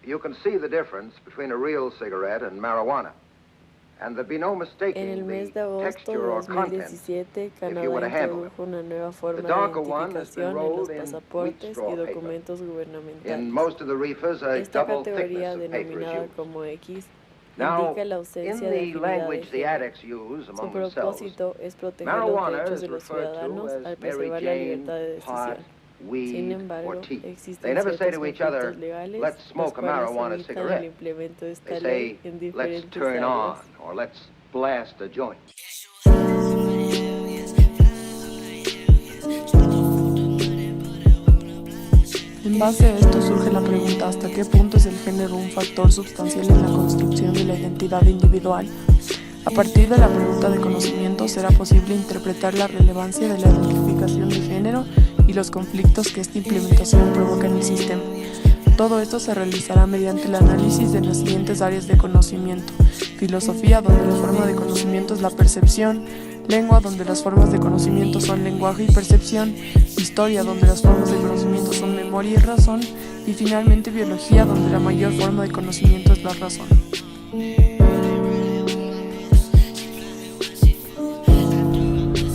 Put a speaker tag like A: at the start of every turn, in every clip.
A: you can see the difference between a real cigarette and marijuana. And there'd be no
B: En
A: mistaking
B: el mes de
A: the
B: agosto
A: texture
B: de
A: or content
B: 2017,
A: if
B: Canadá
A: you were to handle it.
B: introdujo una nueva forma
A: The
B: de
A: darker one has been
B: identificación en los
A: rolled in wheat
B: pasaportes
A: straw
B: y
A: paper.
B: documentos
A: In
B: gubernamentales.
A: most of the reefers, a
B: Esta
A: double
B: categoría,
A: thickness of paper is
B: denominada
A: used.
B: como X,
A: Now,
B: indica la
A: in
B: ausencia de
A: the
B: afinidad de
A: language the
B: género.
A: addicts use
B: Su
A: among themselves,
B: propósito es proteger los
A: marijuana
B: derechos
A: is
B: de los
A: referred
B: ciudadanos
A: to
B: al
A: as Mary
B: preservar la
A: Jane,
B: libertad de
A: pot,
B: decisión. Sin
A: weed, or
B: embargo,
A: tea. They
B: existen
A: never say
B: ciertos
A: to each
B: conflictos
A: other,
B: legales,
A: let's
B: los
A: smoke a
B: cuales
A: marijuana
B: evitan el
A: cigarette.
B: implemento de esta
A: They
B: ley
A: say,
B: en
A: let's
B: diferentes
A: turn on,
B: áreas.
A: or let's blast a joint.
C: En base a esto surge la pregunta ¿hasta qué punto es el género un factor sustancial en la construcción de la identidad individual? A partir de la pregunta de conocimiento será posible interpretar la relevancia de la identificación de género y los conflictos que esta implementación provoca en el sistema. Todo esto se realizará mediante el análisis de las siguientes áreas de conocimiento: filosofía, donde la forma de conocimiento es la percepción; lengua, donde las formas de conocimiento son lenguaje y percepción; historia, donde las formas de conocimiento son memoria y razón; y finalmente biología, donde la mayor forma de conocimiento es la razón.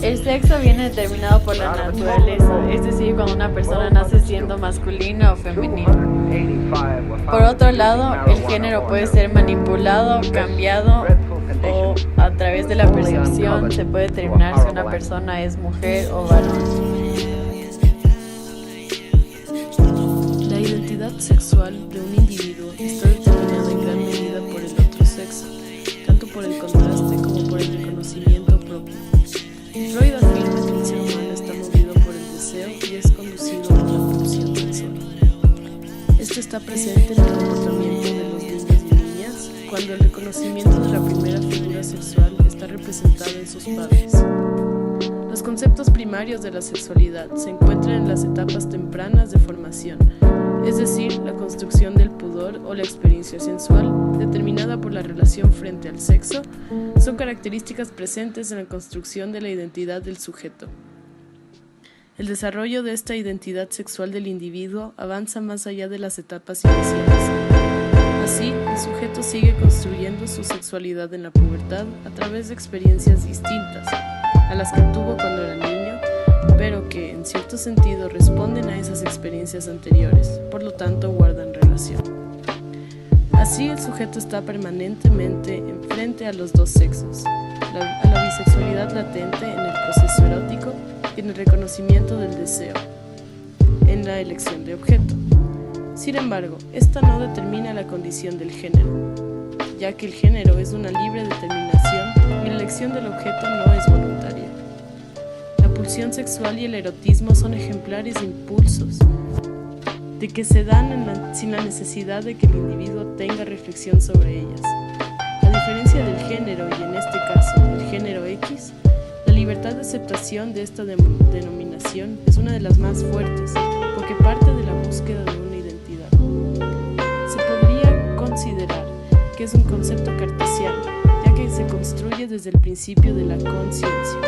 B: El sexo viene determinado por la naturaleza, es decir, cuando una persona nace siendo masculina o femenina. Por otro lado, el género puede ser manipulado, cambiado o a través de la percepción se puede determinar si una persona es mujer o varón.
C: La identidad sexual de un individuo está determinada en gran medida por el otro sexo, tanto por el contraste como por el reconocimiento propio. Freud afirma que el ser humano está movido por el deseo y es conducido por la pulsión sexual. Esto está presente en el comportamiento de los niños y niñas cuando el reconocimiento de la primera figura sexual está representado en sus padres. Los conceptos primarios de la sexualidad se encuentran en las etapas tempranas de formación, es decir, la construcción del pudor o la experiencia sensual, determinada por la relación frente al sexo, son características presentes en la construcción de la identidad del sujeto. El desarrollo de esta identidad sexual del individuo avanza más allá de las etapas iniciales. Así, el sujeto sigue construyendo su sexualidad en la pubertad a través de experiencias distintas a las que tuvo cuando era niño, pero que, en cierto sentido, responden a esas experiencias anteriores, por lo tanto guardan relación. Así, el sujeto está permanentemente enfrente a los dos sexos, a la bisexualidad latente en el proceso erótico y en el reconocimiento del deseo, en la elección de objeto. Sin embargo, esta no determina la condición del género, ya que el género es una libre determinación y la elección del objeto no es voluntaria. La pulsión sexual y el erotismo son ejemplares de impulsos de que se dan sin la necesidad de que el individuo tenga reflexión sobre ellas. A diferencia del género, y en este caso el género X, la libertad de aceptación de esta denominación es una de las más fuertes, porque parte de la búsqueda de una identidad. Se podría considerar que es un concepto cartesiano, ya que se construye desde el principio de la conciencia.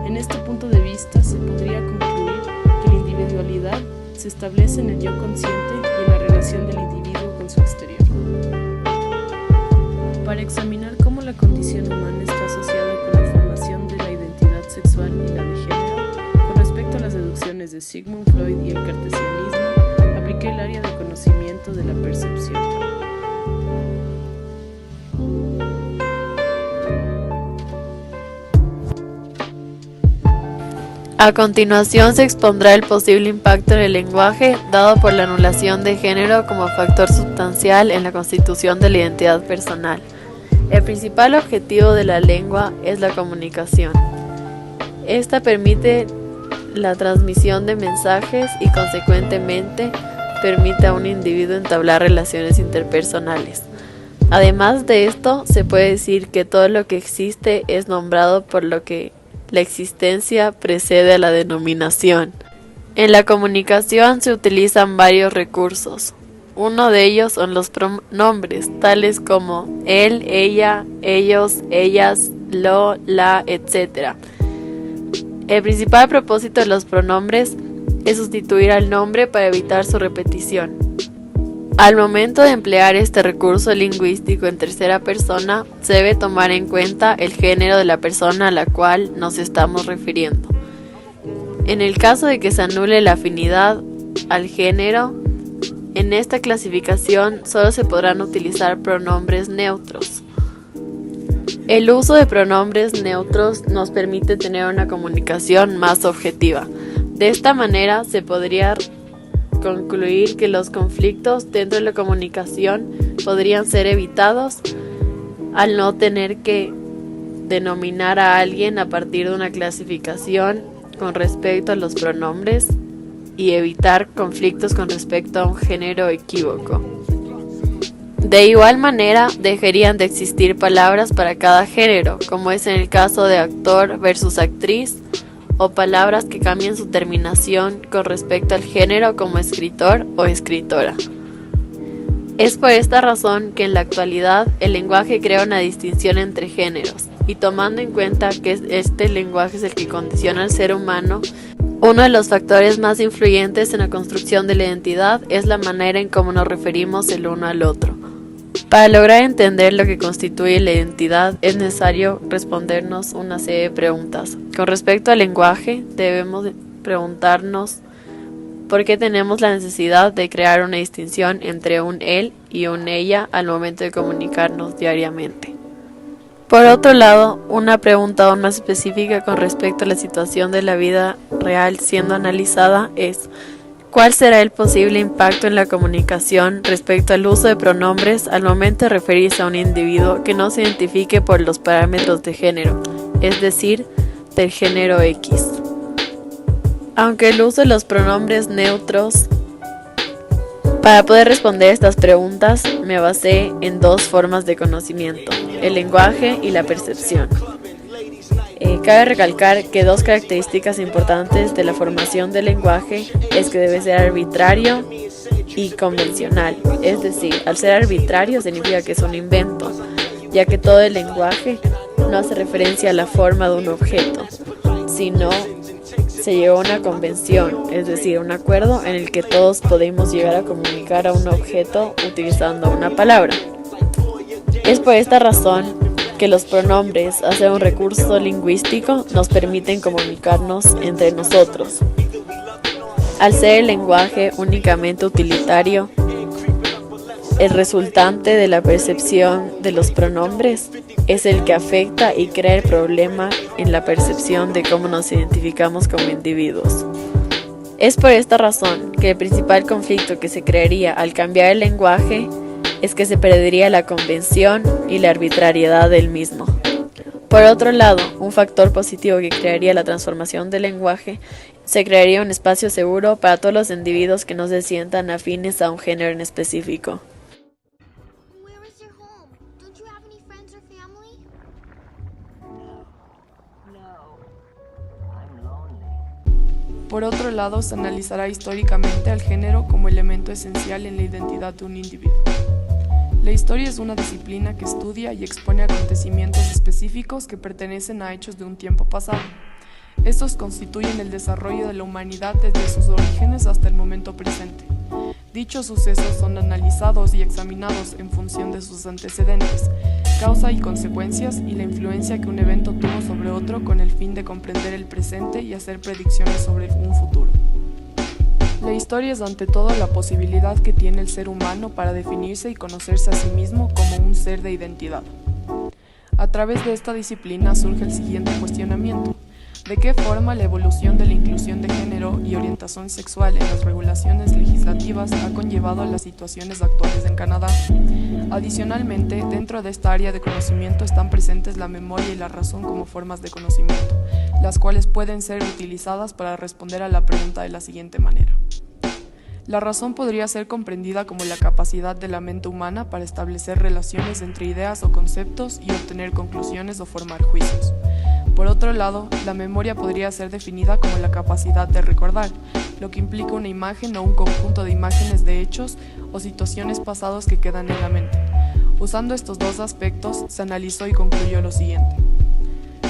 C: En este punto de vista se podría concluir que la individualidad se establece en el yo consciente y en la relación del individuo con su exterior. Para examinar cómo la condición humana está asociada con la formación de la identidad sexual y la de género, con respecto a las deducciones de Sigmund Freud y el cartesianismo, apliqué el área de conocimiento de la percepción.
B: A continuación se expondrá el posible impacto en el lenguaje dado por la anulación de género como factor sustancial en la constitución de la identidad personal. El principal objetivo de la lengua es la comunicación. Esta permite la transmisión de mensajes y, consecuentemente, permite a un individuo entablar relaciones interpersonales. Además de esto, se puede decir que todo lo que existe es nombrado por lo que la existencia precede a la denominación. En la comunicación se utilizan varios recursos. Uno de ellos son los pronombres, tales como él, ella, ellos, ellas, lo, la, etc. El principal propósito de los pronombres es sustituir al nombre para evitar su repetición. Al momento de emplear este recurso lingüístico en tercera persona, se debe tomar en cuenta el género de la persona a la cual nos estamos refiriendo. En el caso de que se anule la afinidad al género, en esta clasificación solo se podrán utilizar pronombres neutros. El uso de pronombres neutros nos permite tener una comunicación más objetiva. De esta manera se podría concluir que los conflictos dentro de la comunicación podrían ser evitados al no tener que denominar a alguien a partir de una clasificación con respecto a los pronombres y evitar conflictos con respecto a un género equívoco. De igual manera, dejarían de existir palabras para cada género, como es en el caso de actor versus actriz, o palabras que cambien su terminación con respecto al género como escritor o escritora. Es por esta razón que en la actualidad el lenguaje crea una distinción entre géneros, y tomando en cuenta que este lenguaje es el que condiciona al ser humano, uno de los factores más influyentes en la construcción de la identidad es la manera en cómo nos referimos el uno al otro. Para lograr entender lo que constituye la identidad, es necesario respondernos una serie de preguntas. Con respecto al lenguaje, debemos preguntarnos por qué tenemos la necesidad de crear una distinción entre un él y un ella al momento de comunicarnos diariamente. Por otro lado, una pregunta aún más específica con respecto a la situación de la vida real siendo analizada es: ¿cuál será el posible impacto en la comunicación respecto al uso de pronombres al momento de referirse a un individuo que no se identifique por los parámetros de género, es decir, del género X? Aunque el uso de los pronombres neutros, para poder responder estas preguntas, me basé en dos formas de conocimiento: el lenguaje y la percepción. Cabe recalcar que dos características importantes de la formación del lenguaje es que debe ser arbitrario y convencional. Es decir, al ser arbitrario significa que es un invento, ya que todo el lenguaje no hace referencia a la forma de un objeto, sino se llegó a una convención, es decir, un acuerdo en el que todos podemos llegar a comunicar a un objeto utilizando una palabra. Es por esta razón que los pronombres, al ser un recurso lingüístico, nos permiten comunicarnos entre nosotros. Al ser el lenguaje únicamente utilitario, el resultante de la percepción de los pronombres es el que afecta y crea el problema en la percepción de cómo nos identificamos como individuos. Es por esta razón que el principal conflicto que se crearía al cambiar el lenguaje es que se perdería la convención y la arbitrariedad del mismo. Por otro lado, un factor positivo que crearía la transformación del lenguaje, se crearía un espacio seguro para todos los individuos que no se sientan afines a un género en específico.
C: Por otro lado, se analizará históricamente al género como elemento esencial en la identidad de un individuo. La historia es una disciplina que estudia y expone acontecimientos específicos que pertenecen a hechos de un tiempo pasado. Estos constituyen el desarrollo de la humanidad desde sus orígenes hasta el momento presente. Dichos sucesos son analizados y examinados en función de sus antecedentes, causa y consecuencias y la influencia que un evento tuvo sobre otro con el fin de comprender el presente y hacer predicciones sobre un futuro. La historia es ante todo la posibilidad que tiene el ser humano para definirse y conocerse a sí mismo como un ser de identidad. A través de esta disciplina surge el siguiente cuestionamiento: ¿de qué forma la evolución de la inclusión de género y orientación sexual en las regulaciones legislativas ha conllevado a las situaciones actuales en Canadá? Adicionalmente, dentro de esta área de conocimiento están presentes la memoria y la razón como formas de conocimiento, las cuales pueden ser utilizadas para responder a la pregunta de la siguiente manera. La razón podría ser comprendida como la capacidad de la mente humana para establecer relaciones entre ideas o conceptos y obtener conclusiones o formar juicios. Por otro lado, la memoria podría ser definida como la capacidad de recordar, lo que implica una imagen o un conjunto de imágenes de hechos o situaciones pasados que quedan en la mente. Usando estos dos aspectos, se analizó y concluyó lo siguiente.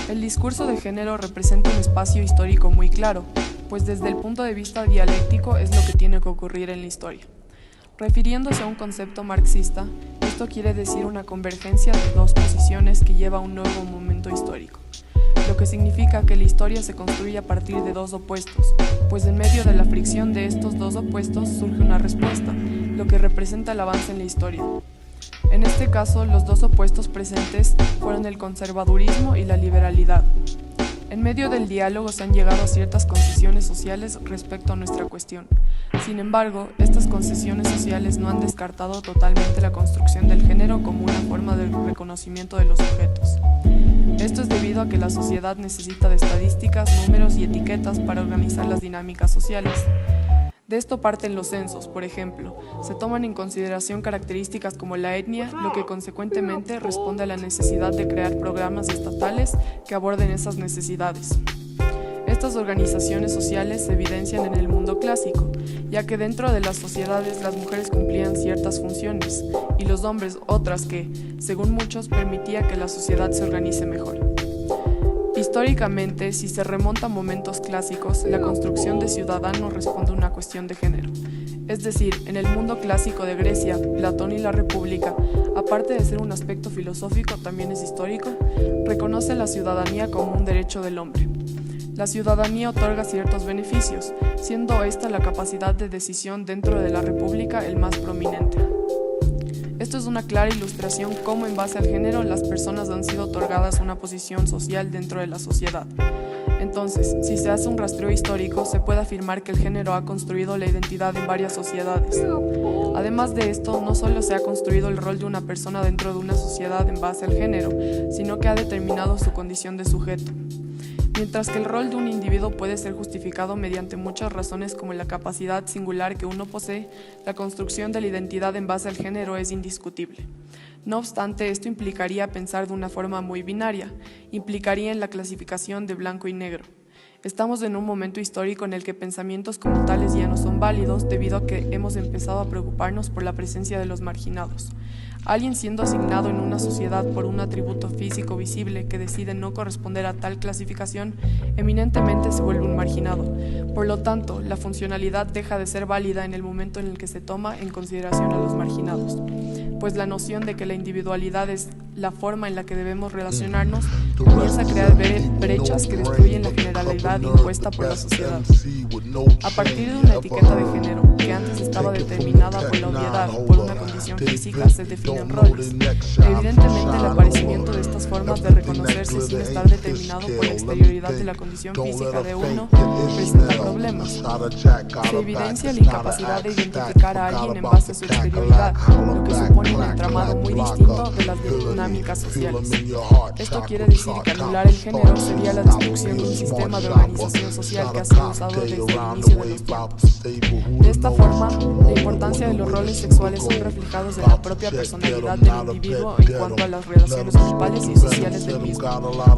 C: El discurso de género representa un espacio histórico muy claro, pues desde el punto de vista dialéctico es lo que tiene que ocurrir en la historia. Refiriéndose a un concepto marxista, esto quiere decir una convergencia de dos posiciones que lleva a un nuevo momento histórico, lo que significa que la historia se construye a partir de dos opuestos, pues en medio de la fricción de estos dos opuestos surge una respuesta, lo que representa el avance en la historia. En este caso, los dos opuestos presentes fueron el conservadurismo y la liberalidad. En medio del diálogo se han llegado a ciertas concesiones sociales respecto a nuestra cuestión. Sin embargo, estas concesiones sociales no han descartado totalmente la construcción del género como una forma de reconocimiento de los sujetos. Esto es debido a que la sociedad necesita de estadísticas, números y etiquetas para organizar las dinámicas sociales. De esto parten los censos, por ejemplo. Se toman en consideración características como la etnia, lo que consecuentemente responde a la necesidad de crear programas estatales que aborden esas necesidades. Estas organizaciones sociales se evidencian en el mundo clásico, ya que dentro de las sociedades las mujeres cumplían ciertas funciones y los hombres otras que, según muchos, permitía que la sociedad se organice mejor. Históricamente, si se remonta a momentos clásicos, la construcción de ciudadanos responde a una cuestión de género. Es decir, en el mundo clásico de Grecia, Platón y la República, aparte de ser un aspecto filosófico, también es histórico, reconoce la ciudadanía como un derecho del hombre. La ciudadanía otorga ciertos beneficios, siendo esta la capacidad de decisión dentro de la República el más prominente. Esto es una clara ilustración cómo en base al género las personas han sido otorgadas una posición social dentro de la sociedad. Entonces, si se hace un rastreo histórico, se puede afirmar que el género ha construido la identidad en varias sociedades. Además de esto, no solo se ha construido el rol de una persona dentro de una sociedad en base al género, sino que ha determinado su condición de sujeto. Mientras que el rol de un individuo puede ser justificado mediante muchas razones como la capacidad singular que uno posee, la construcción de la identidad en base al género es indiscutible. No obstante, esto implicaría pensar de una forma muy binaria, implicaría en la clasificación de blanco y negro. Estamos en un momento histórico en el que pensamientos como tales ya no son válidos debido a que hemos empezado a preocuparnos por la presencia de los marginados. Alguien siendo asignado en una sociedad por un atributo físico visible que decide no corresponder a tal clasificación, eminentemente se vuelve un marginado. Por lo tanto, la funcionalidad deja de ser válida en el momento en el que se toma en consideración a los marginados, pues la noción de que la individualidad es la forma en la que debemos relacionarnos comienza a crear brechas que destruyen la generalidad impuesta por la sociedad. A partir de una etiqueta de género que antes estaba determinada por la obviedad o por una condición física, se definen roles. Evidentemente, el aparecimiento de estas formas de reconocerse sin estar determinado por la exterioridad de la condición física de uno presenta problemas. Se evidencia la incapacidad de identificar a alguien en base a su exterioridad, lo que supone un entramado muy distinto de las dinámicas sociales. Esto quiere decir que anular el género sería la destrucción de un sistema de organización social que ha sido usado desde el inicio de los tiempos. De esta forma, la importancia de los roles sexuales son reflejados en la propia personalidad del individuo en cuanto a las relaciones grupales y sociales del mismo.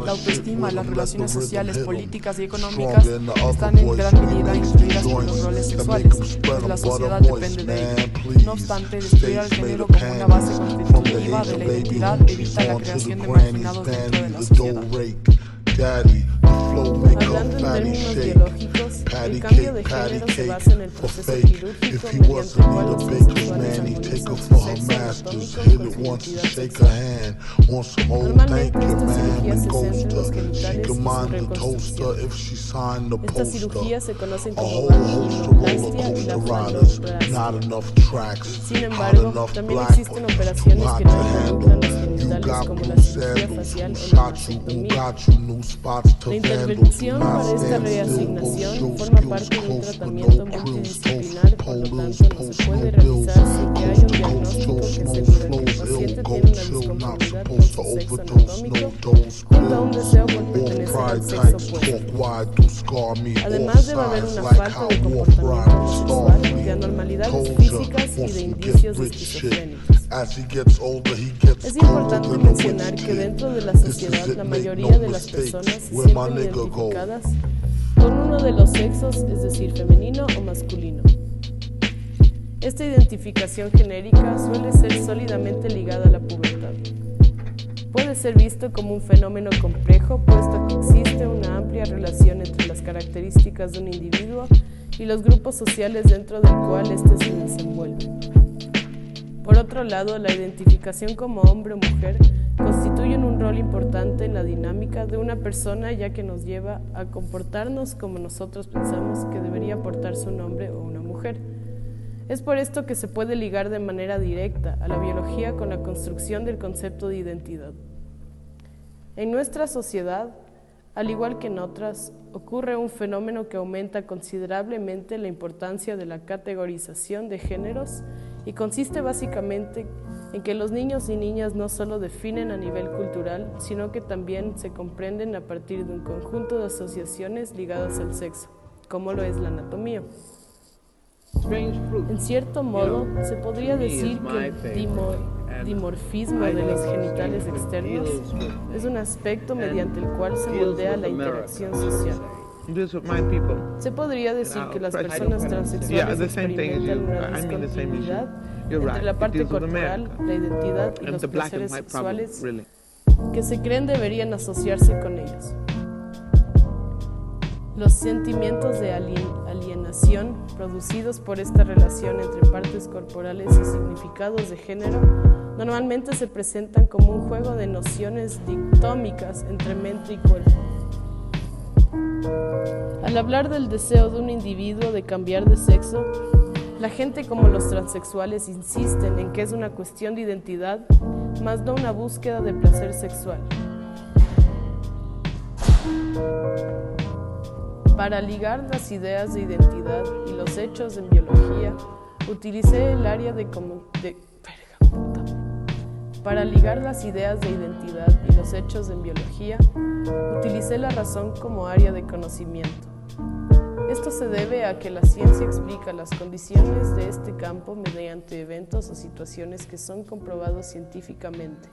C: La autoestima, las relaciones sociales, políticas y económicas están en gran medida influidas por los roles sexuales, pues la sociedad depende de ello. No obstante, destruir al género como una base constitutiva de la identidad evita la creación de marginados dentro de la sociedad.
D: Hablando en términos biológicos, el cambio de género se basa en el proceso quirúrgico mediante el cual los homosexuales armonizan su sexo anatómico con su identidad sexual. Normalmente esta cirugía se centra en los genitales y su reconstrucción. Estas cirugías se conocen como vaginoplastia y labioplastia. Sin embargo, también existen operaciones que no involucran los genitales como la cirugía facial o la mastectomía. La intervención para esta reasignación forma parte de un tratamiento multidisciplinar, por lo tanto no se puede realizar sin que haya un diagnóstico que asegure que el paciente tiene una disconformidad con su sexo anatómico junto a un deseo por pertenecer al sexo opuesto. Además debe haber una falta de comportamiento sexual, de anormalidades físicas y de indicios de esquizofrenia. Es importante mencionar que dentro de la sociedad la mayoría de las personas se sienten identificadas con uno de los sexos, es decir, femenino o masculino. Esta identificación genérica suele ser sólidamente ligada a la pubertad. Puede ser visto como un fenómeno complejo, puesto que existe una amplia relación entre las características de un individuo y los grupos sociales dentro del cual éste se desenvuelve. Por otro lado, la identificación como hombre o mujer constituyen un rol importante en la dinámica de una persona, ya que nos lleva a comportarnos como nosotros pensamos que debería portarse un hombre o una mujer. Es por esto que se puede ligar de manera directa a la biología con la construcción del concepto de identidad. En nuestra sociedad, al igual que en otras, ocurre un fenómeno que aumenta considerablemente la importancia de la categorización de géneros y consiste básicamente en que los niños y niñas no solo definen a nivel cultural, sino que también se comprenden a partir de un conjunto de asociaciones ligadas al sexo, como lo es la anatomía. En cierto modo, se podría decir que el dimorfismo de los genitales externos es un aspecto mediante el cual se moldea la interacción social. Se podría decir que las personas transexuales experimentan una discontinuidad entre la parte corporal, la identidad y los placeres sexuales que se creen deberían asociarse con ellos. Los sentimientos de alienación producidos por esta relación entre partes corporales y significados de género normalmente se presentan como un juego de nociones dicotómicas entre mente y cuerpo. Al hablar del deseo de un individuo de cambiar de sexo, la gente como los transexuales insisten en que es una cuestión de identidad, más no una búsqueda de placer sexual. Para ligar las ideas de identidad y los hechos en biología, utilicé el área Para ligar las ideas de identidad y los hechos en biología, utilicé la razón como área de conocimiento. Esto se debe a que la ciencia explica las condiciones de este campo mediante eventos o situaciones que son comprobados científicamente,